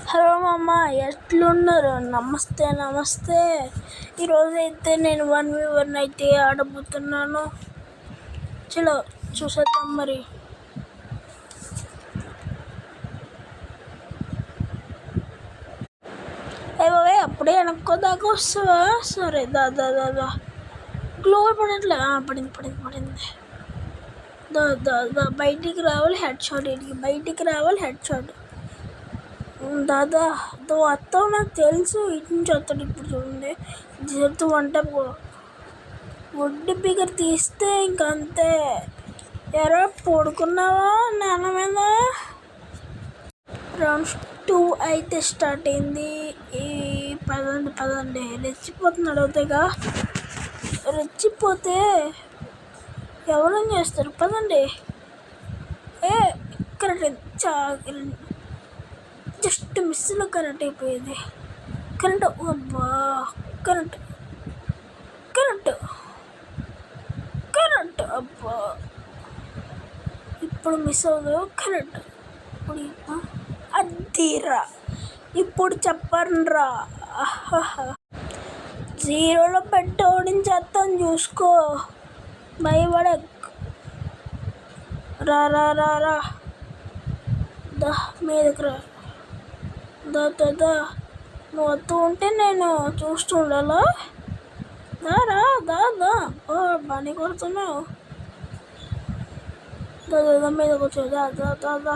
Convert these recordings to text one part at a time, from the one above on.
Hello మామ, ఎట్లున్నారు? నమస్తే. ఈరోజైతే నేను 1v1 అయితే ఆడబోతున్నాను. చలో చూసేద్దాం మరి. బాబాయ్, అప్పుడే వెనక్కోదాకా వస్తావా? సరే దా గ్లో పడట్లే. పడింది. దా బయటికి రావాలి హెడ్ షాట్. బయటికి రావాలి హెడ్ షాట్. దాదా వస్తావు, నాకు తెలుసు. ఇటు నుంచి వస్తాడు. ఇప్పుడు చూడండి, జీవితం వంట వడ్డీ బిగర్ తీస్తే ఇంకంతే. ఎరా పడుకున్నావా నేల మీద? రౌండ్ 2 అయితే స్టార్ట్ అయింది. పదండి రెచ్చిపోతున్నాడు. అవుతాయిగా, రెచ్చిపోతే ఎవరేం చేస్తారు? పదండి. కరెక్ట్ జస్ట్ మిస్లో కరెంట్ అయిపోయేది. అబ్బా కరెంట్ అబ్బా, ఇప్పుడు మిస్ అవ్వదు కరెంట్. అద్దీరా, ఇప్పుడు చెప్పండ్రా. జీరోలో పెట్టి ఓడించేస్తాను, చూసుకో. భయపడ రా దా మీదకి రా. దా నువ్వు వస్తూ ఉంటే నేను చూస్తూ ఉండాలా? దా బాగానే కొడుతున్నావు. దా మీదకి వచ్చావు. దా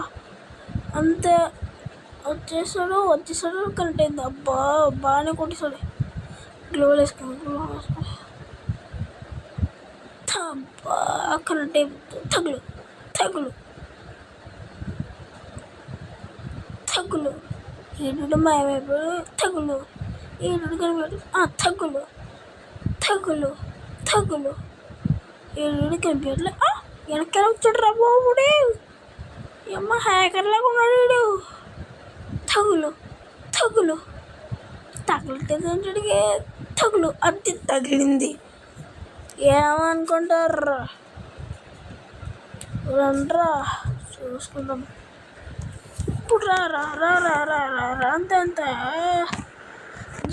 అంతే. వచ్చేసాడు కరెక్ట్ అయింది. అబ్బా బాగానే కొట్టేసాడు. గ్లో వేసుకుని అబ్బా కరెక్ట్ అయిపోతుంది. తగులు ఈడు మాయమైపోయాడు. ఈడు కనిపించడు. తగులు ఈడు కనిపించట్లే. వెనకాల వచ్చాడు రా బాబుడే. అమ్మ హ్యాకర్ లాగా ఉన్నాడు వీడు. తగులు తగలటేదంటే అది తగిలింది. ఏమనుకుంటారా? రండ్రా చూసుకుందాం. ఇప్పుడు రా అంతే.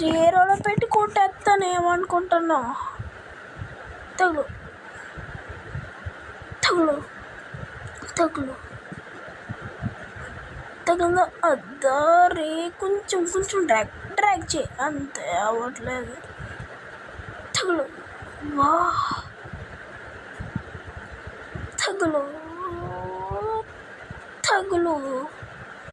జీరోలో పెట్టి కొట్టేస్తాను. ఏమనుకుంటున్నావు? తగిలిందా? అద్దారి కొంచెం డ్రాగ్ చేయి. అంతే, అవ్వట్లేదు. తగులు